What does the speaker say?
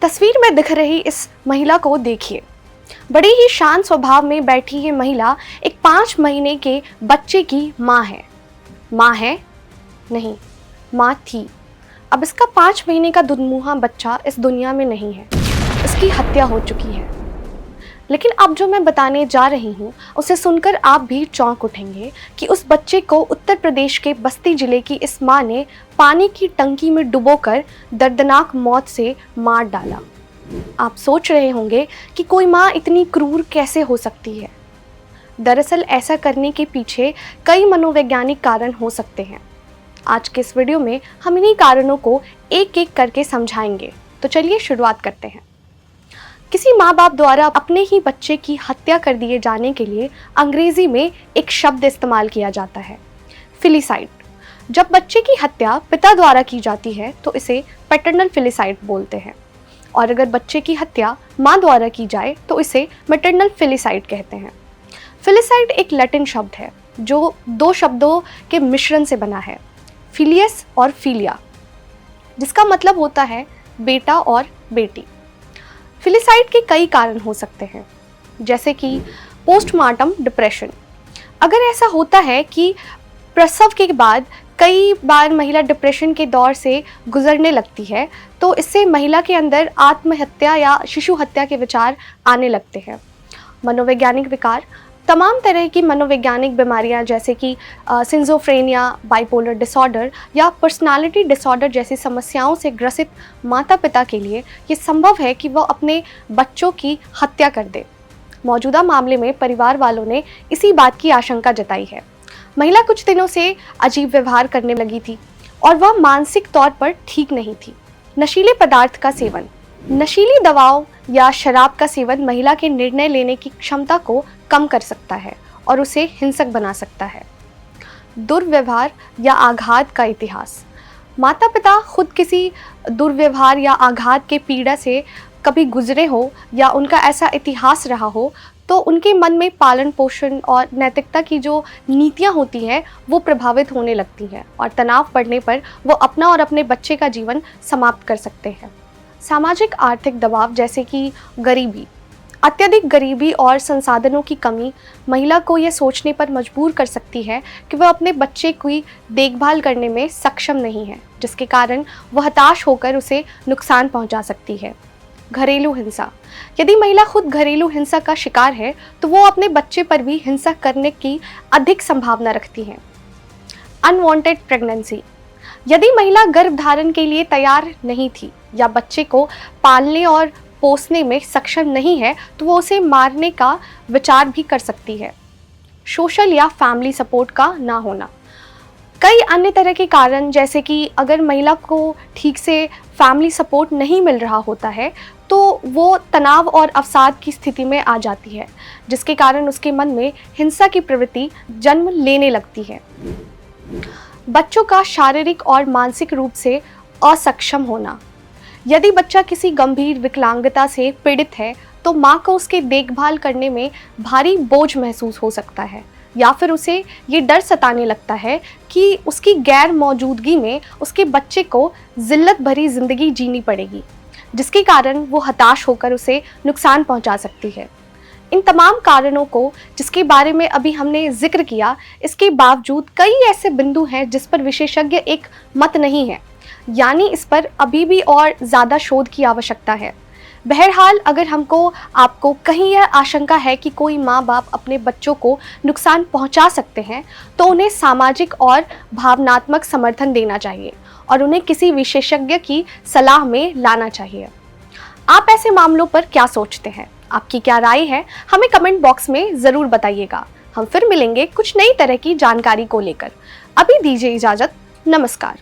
तस्वीर में दिख रही इस महिला को देखिए। बड़ी ही शांत स्वभाव में बैठी ये महिला एक 5 महीने के बच्चे की माँ है। माँ है? नहीं, माँ थी। अब इसका 5 महीने का दुधमुहा बच्चा इस दुनिया में नहीं है, इसकी हत्या हो चुकी है। लेकिन अब जो मैं बताने जा रही हूँ उसे सुनकर आप भी चौंक उठेंगे कि उस बच्चे को उत्तर प्रदेश के बस्ती जिले की इस माँ ने पानी की टंकी में डुबोकर दर्दनाक मौत से मार डाला। आप सोच रहे होंगे कि कोई माँ इतनी क्रूर कैसे हो सकती है। दरअसल ऐसा करने के पीछे कई मनोवैज्ञानिक कारण हो सकते हैं। आज के इस वीडियो में हम इन्हीं कारणों को एक एक करके समझाएंगे। तो चलिए शुरुआत करते हैं। किसी माँ बाप द्वारा अपने ही बच्चे की हत्या कर दिए जाने के लिए अंग्रेजी में एक शब्द इस्तेमाल किया जाता है, फिलिसाइड। जब बच्चे की हत्या पिता द्वारा की जाती है तो इसे पैटर्नल फिलिसाइड बोलते हैं, और अगर बच्चे की हत्या माँ द्वारा की जाए तो इसे मैटरनल फिलिसाइड कहते हैं। फिलिसाइड एक लैटिन शब्द है जो 2 शब्दों के मिश्रण से बना है, फिलियस और फिलिया, जिसका मतलब होता है बेटा और बेटी। फिलिसाइड के कई कारण हो सकते हैं, जैसे कि पोस्टमार्टम डिप्रेशन। अगर ऐसा होता है कि प्रसव के बाद कई बार महिला डिप्रेशन के दौर से गुजरने लगती है, तो इससे महिला के अंदर आत्महत्या या शिशु हत्या के विचार आने लगते हैं। मनोवैज्ञानिक विकार, तमाम तरह की मनोवैज्ञानिक बीमारियां जैसे कि सिंजोफ्रेनिया, बाइपोलर डिसऑर्डर या पर्सनालिटी डिसऑर्डर जैसी समस्याओं से ग्रसित माता पिता के लिए ये संभव है कि वह अपने बच्चों की हत्या कर दे। मौजूदा मामले में परिवार वालों ने इसी बात की आशंका जताई है। महिला कुछ दिनों से अजीब व्यवहार करने लगी थी और वह मानसिक तौर पर ठीक नहीं थी। नशीले पदार्थ का सेवन, नशीली दवाओं या शराब का सेवन महिला के निर्णय लेने की क्षमता को कम कर सकता है और उसे हिंसक बना सकता है। दुर्व्यवहार या आघात का इतिहास, माता पिता खुद किसी दुर्व्यवहार या आघात के पीड़ा से कभी गुजरे हो या उनका ऐसा इतिहास रहा हो, तो उनके मन में पालन पोषण और नैतिकता की जो नीतियाँ होती हैं वो प्रभावित होने लगती हैं और तनाव बढ़ने पर वो अपना और अपने बच्चे का जीवन समाप्त कर सकते हैं। सामाजिक आर्थिक दबाव जैसे कि गरीबी, अत्यधिक गरीबी और संसाधनों की कमी महिला को यह सोचने पर मजबूर कर सकती है कि वह अपने बच्चे की देखभाल करने में सक्षम नहीं है, जिसके कारण वह हताश होकर उसे नुकसान पहुंचा सकती है। घरेलू हिंसा, यदि महिला खुद घरेलू हिंसा का शिकार है तो वो अपने बच्चे पर भी हिंसा करने की अधिक संभावना रखती है। अनवांटेड प्रेगनेंसी, यदि महिला गर्भधारण के लिए तैयार नहीं थी या बच्चे को पालने और पोसने में सक्षम नहीं है तो वो उसे मारने का विचार भी कर सकती है। सोशल या फैमिली सपोर्ट का ना होना, कई अन्य तरह के कारण जैसे कि अगर महिला को ठीक से फैमिली सपोर्ट नहीं मिल रहा होता है तो वो तनाव और अवसाद की स्थिति में आ जाती है, जिसके कारण उसके मन में हिंसा की प्रवृत्ति जन्म लेने लगती है। बच्चों का शारीरिक और मानसिक रूप से असक्षम होना, यदि बच्चा किसी गंभीर विकलांगता से पीड़ित है तो माँ को उसके देखभाल करने में भारी बोझ महसूस हो सकता है, या फिर उसे ये डर सताने लगता है कि उसकी गैर मौजूदगी में उसके बच्चे को जिल्लत भरी जिंदगी जीनी पड़ेगी, जिसके कारण वो हताश होकर उसे नुकसान पहुंचा सकती है। इन तमाम कारणों को जिसके बारे में अभी हमने जिक्र किया, इसके बावजूद कई ऐसे बिंदु हैं जिस पर विशेषज्ञ एक मत नहीं है, यानी इस पर अभी भी और ज़्यादा शोध की आवश्यकता है। बहरहाल, अगर हमको आपको कहीं यह आशंका है कि कोई माँ बाप अपने बच्चों को नुकसान पहुँचा सकते हैं तो उन्हें सामाजिक और भावनात्मक समर्थन देना चाहिए और उन्हें किसी विशेषज्ञ की सलाह में लाना चाहिए। आप ऐसे मामलों पर क्या सोचते हैं? आपकी क्या राय है? हमें कमेंट बॉक्स में ज़रूर बताइएगा। हम फिर मिलेंगे कुछ नई तरह की जानकारी को लेकर। अभी दीजिए इजाज़त। नमस्कार।